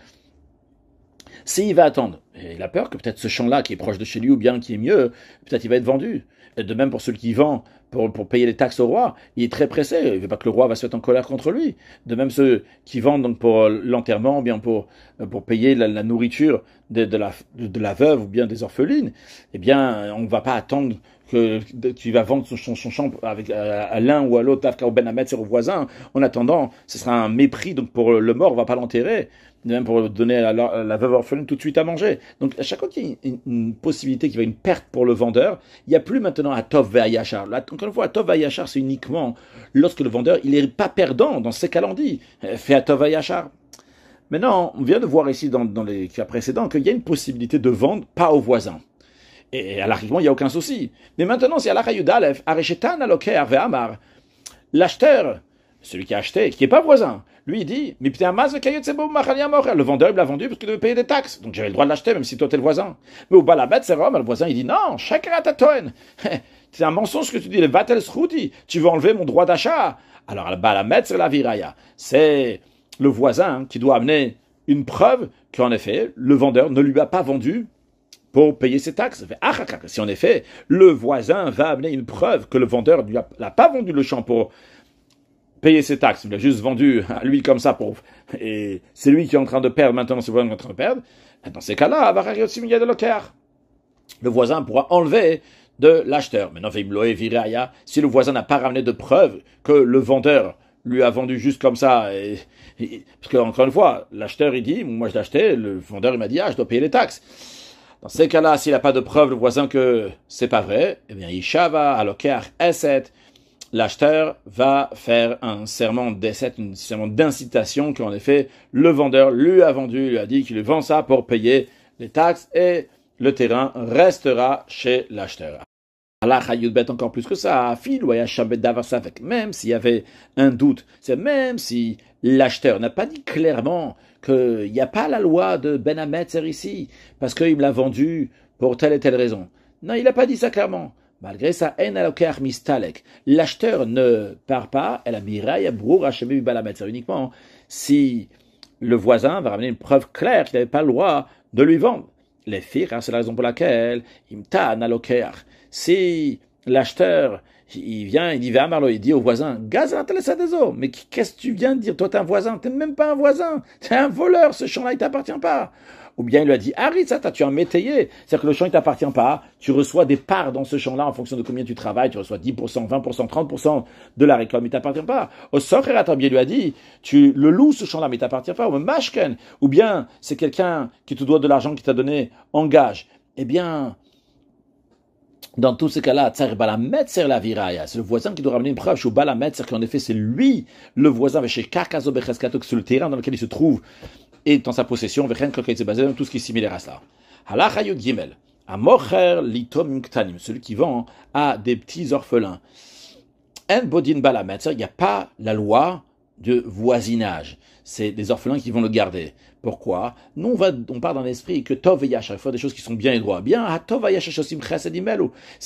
s'il va attendre, et il a peur que peut-être ce champ-là qui est proche de chez lui ou bien qui est mieux, peut-être il va être vendu. Et de même pour celui qui vend pour payer les taxes au roi, il est très pressé, il ne veut pas que le roi va se mettre en colère contre lui. De même ceux qui vendent donc pour l'enterrement, ou bien pour payer la nourriture de la veuve ou bien des orphelines, eh bien on ne va pas attendre que tu vas vendre son champ avec, à l'un ou à l'autre, au Ben Hametz, au voisin. En attendant, ce sera un mépris donc pour le mort, on ne va pas l'enterrer. Même pour donner à la veuve orpheline tout de suite à manger. Donc, à chaque fois qu'il y a une possibilité, qu'il y a une perte pour le vendeur, il n'y a plus maintenant à Tov Ve'ayachar. Encore une fois, à Tov Ve'ayachar, c'est uniquement lorsque le vendeur, il n'est pas perdant. Dans ces cas-là, on dit, fais à Tov Ve'ayachar. Maintenant, on vient de voir ici, dans les cas précédents, qu'il y a une possibilité de vendre pas au voisin. Et à l'arrivement, il n'y a aucun souci. Mais maintenant, c'est à la Yudalef, Arechetan Aloker Ve'amar. L'acheteur, celui qui a acheté, qui n'est pas voisin, lui, il dit, mais putain, le vendeur, il l'a vendu parce qu'il devait payer des taxes. Donc j'avais le droit de l'acheter, même si toi, t'es le voisin. Mais au balabet, c'est Rome, le voisin, il dit, non, chakaratatoen. C'est un mensonge que tu dis, le vatel srouti. Tu veux enlever mon droit d'achat. Alors, le balabet, c'est la viraya. C'est le voisin qui doit amener une preuve qu'en effet, le vendeur ne lui a pas vendu pour payer ses taxes. Si en effet, le voisin va amener une preuve que le vendeur ne l'a pas vendu le champ pour payer ses taxes, il a juste vendu à lui comme ça et c'est lui qui est en train de perdre maintenant, c'est lui qui est en train de perdre, dans ces cas-là, le voisin pourra enlever de l'acheteur. Maintenant, si le voisin n'a pas ramené de preuves que le vendeur lui a vendu juste comme ça, parce que encore une fois, l'acheteur il dit, moi je l'ai acheté, le vendeur il m'a dit, je dois payer les taxes. Dans ces cas-là, s'il n'a pas de preuve, le voisin que c'est pas vrai, eh bien, Ishava, Aloker, Eset, l'acheteur va faire un serment d'essai, un serment d'incitation qu'en effet, le vendeur lui a vendu, lui a dit qu'il lui vend ça pour payer les taxes et le terrain restera chez l'acheteur. Allah Hayudbet encore plus que ça, même s'il y avait un doute, c'est même si l'acheteur n'a pas dit clairement qu'il n'y a pas la loi de Ben Hametzer ici, parce qu'il me l'a vendu pour telle et telle raison. Non, il n'a pas dit ça clairement. Malgré ça, l'acheteur ne part pas, c'est uniquement si le voisin va ramener une preuve claire qu'il n'avait pas le droit de lui vendre. Les filles, c'est la raison pour laquelle, si l'acheteur, il vient, il dit au voisin, mais qu'est-ce que tu viens de dire? Toi, t'es un voisin, t'es même pas un voisin, t'es un voleur, ce champ-là, il t'appartient pas. Ou bien il lui a dit, tu es un métayer, c'est-à-dire que le champ, il t'appartient pas, tu reçois des parts dans ce champ-là en fonction de combien tu travailles, tu reçois 10%, 20%, 30% de la récolte, mais il t'appartient pas. Au Socher, il lui a dit, tu le loues ce champ-là, mais il t'appartient pas. Ou Mashken, ou bien c'est quelqu'un qui te doit de l'argent qui t'a donné en gage. Eh bien, dans tous ces cas-là, c'est le voisin qui doit ramener une preuve. C'est qu'en effet, c'est lui, le voisin, chez Karkazo Becheskato, sur le terrain dans lequel il se trouve, et dans sa possession, tout ce qui est similaire à cela. Halachayut Gimel, Amocher Litom Ktanim, celui qui vend à des petits orphelins. En Bodin Balametzer, il n'y a pas la loi de voisinage. C'est des orphelins qui vont le garder. Pourquoi? Nous, on part dans l'esprit que Tov et Yachar, il faut des choses qui sont bien et droit. Bien, à Tov et Yachar, ce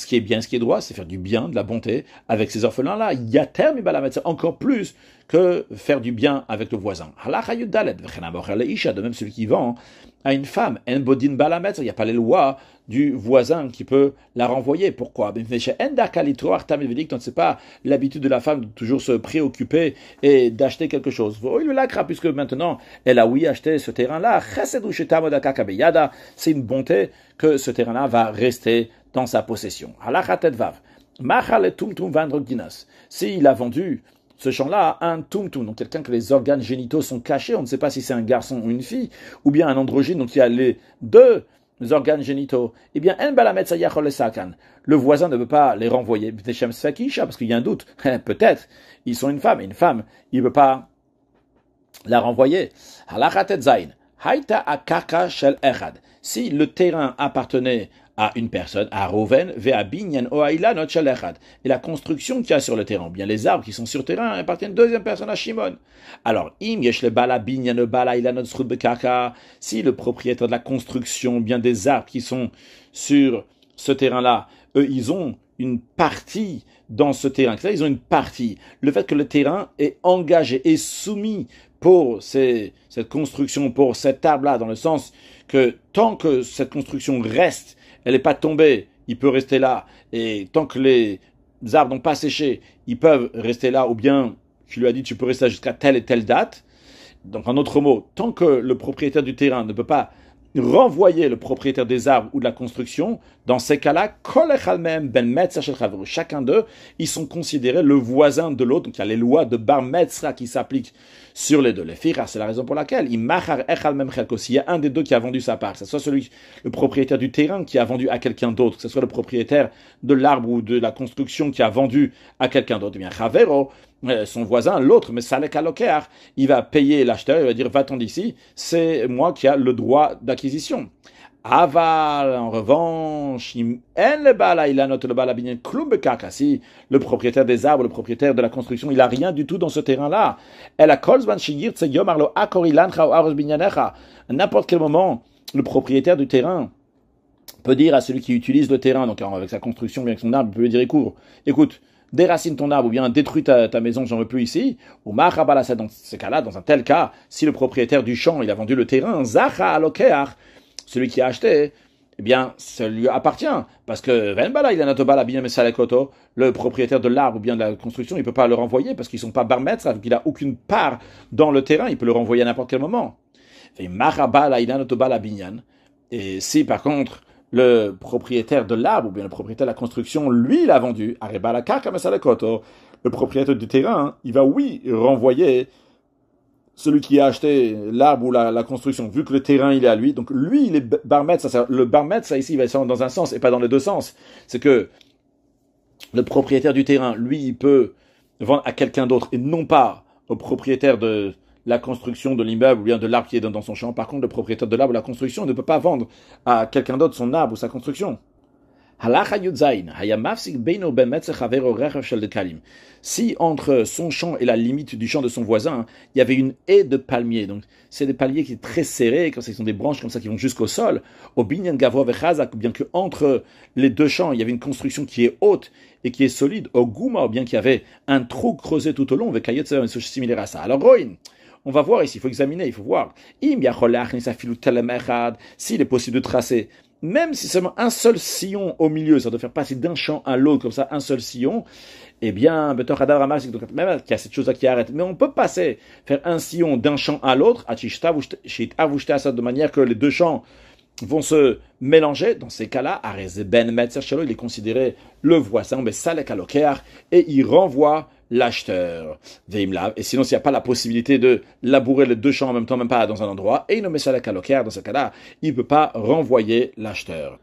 qui est bien, ce qui est droit, c'est faire du bien, de la bonté avec ces orphelins-là. Yater mi Balametzer, encore plus que faire du bien avec le voisin. De même celui qui vend à une femme, en bodin balametzer, il n'y a pas les lois du voisin qui peut la renvoyer. Pourquoi? On ne sait pas l'habitude de la femme de toujours se préoccuper et d'acheter quelque chose. Puisque maintenant, elle a acheté ce terrain-là, c'est une bonté que ce terrain-là va rester dans sa possession. S'il a vendu ce champ-là a un tumtum, donc quelqu'un que les organes génitaux sont cachés, on ne sait pas si c'est un garçon ou une fille, ou bien un androgyne, donc il y a les deux organes génitaux. Eh bien, le voisin ne peut pas les renvoyer, parce qu'il y a un doute. Peut-être, ils sont une femme, il ne peut pas la renvoyer. Si le terrain appartenait à une personne, à Rouven, et la construction qu'il y a sur le terrain, bien les arbres qui sont sur le terrain appartiennent à une deuxième personne, à Shimon. Alors, si le propriétaire de la construction, bien des arbres qui sont sur ce terrain-là, eux, ils ont une partie dans ce terrain. Ils ont une partie. Le fait que le terrain est engagé, est soumis pour cette construction, pour cet arbre-là, dans le sens que tant que cette construction reste, elle n'est pas tombée, il peut rester là. Et tant que les arbres n'ont pas séché, ils peuvent rester là, ou bien tu lui as dit tu peux rester là jusqu'à telle et telle date. Donc en autre mot, tant que le propriétaire du terrain ne peut pas renvoyer le propriétaire des arbres ou de la construction, dans ces cas-là, chacun d'eux, ils sont considérés le voisin de l'autre. Donc il y a les lois de Bar Metzra qui s'appliquent sur les deux. Les firas, c'est la raison pour laquelle il y a un des deux qui a vendu sa part, que ce soit le propriétaire du terrain qui a vendu à quelqu'un d'autre, que ce soit le propriétaire de l'arbre ou de la construction qui a vendu à quelqu'un d'autre, eh bien Chavero, son voisin, l'autre, mais Salek Alokear, il va payer l'acheteur, il va dire va-t'en d'ici, c'est moi qui a le droit d'acquisition. Aval, en revanche, si le propriétaire des arbres, le propriétaire de la construction, il a rien du tout dans ce terrain-là. N'importe quel moment, le propriétaire du terrain peut dire à celui qui utilise le terrain, donc avec sa construction, bien avec son arbre, il peut lui dire écoute, déracine ton arbre ou bien détruis ta maison, j'en veux plus ici. Ou machabalasa, dans ce cas-là, dans un tel cas, si le propriétaire du champ, il a vendu le terrain, zacha alokeach, celui qui a acheté, eh bien, ça lui appartient. Parce que le propriétaire de l'arbre ou bien de la construction, il ne peut pas le renvoyer parce qu'ils ne sont pas barmètres, donc il n'a aucune part dans le terrain, il peut le renvoyer à n'importe quel moment. Et si par contre, le propriétaire de l'arbre ou bien le propriétaire de la construction, lui, il a vendu, le propriétaire du terrain, il va, oui, renvoyer celui qui a acheté l'arbre ou la construction, vu que le terrain, il est à lui. Donc, lui, il est barmètre. Le barmètre, ça ici, il va être dans un sens et pas dans les deux sens. C'est que le propriétaire du terrain, lui, il peut vendre à quelqu'un d'autre et non pas au propriétaire de la construction de l'immeuble ou bien de l'arbre qui est dans son champ. Par contre, le propriétaire de l'arbre ou la construction ne peut pas vendre à quelqu'un d'autre son arbre ou sa construction. Si entre son champ et la limite du champ de son voisin, il y avait une haie de palmiers, donc c'est des palmiers qui sont très serrés, comme ça, ils sont des branches comme ça qui vont jusqu'au sol, au binyan gavoa vechazak, ou bien que entre les deux champs, il y avait une construction qui est haute et qui est solide, au gouma, ou bien qu'il y avait un trou creusé tout au long, avec une chose similaire à ça. Alors, on va voir ici, il faut examiner, il faut voir. S'il est possible de tracer, même si seulement un seul sillon au milieu, ça doit faire passer d'un champ à l'autre, comme ça, un seul sillon, eh bien, même qu'il y a cette chose-là qui arrête, mais on peut passer, faire un sillon d'un champ à l'autre, de manière que les deux champs vont se mélanger. Dans ces cas-là, il est considéré le voisin, mais Salek Alokeach, et il renvoie l'acheteur. Et sinon, s'il n'y a pas la possibilité de labourer les deux champs en même temps, même pas dans un endroit, et il ne met Salek Alokeach, dans ce cas-là, il ne peut pas renvoyer l'acheteur.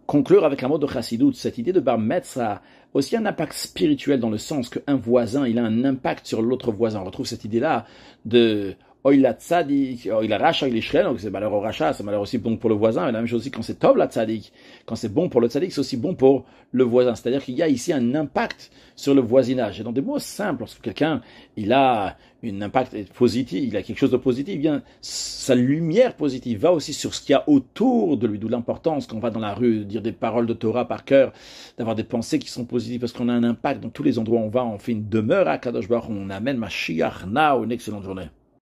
Conclure avec un mot de Chassidut, cette idée de Bar Metzra a aussi un impact spirituel dans le sens qu'un voisin, il a un impact sur l'autre voisin. On retrouve cette idée-là de Oila Tzadik, Oila Racha, il est Shren, donc c'est malheur au Racha, c'est malheur aussi bon pour le voisin, mais la même chose aussi quand c'est Tov la Tzadik, quand c'est bon pour le Tzadik, c'est aussi bon pour le voisin. C'est-à-dire qu'il y a ici un impact sur le voisinage. Et dans des mots simples, lorsque quelqu'un, il a un impact positif, il a quelque chose de positif, eh bien, sa lumière positive va aussi sur ce qu'il y a autour de lui, d'où l'importance quand on va dans la rue, dire des paroles de Torah par cœur, d'avoir des pensées qui sont positives, parce qu'on a un impact dans tous les endroits où on va, on fait une demeure à Kadosh Baruch Hu, on amène Mashiach, now, une excellente journée.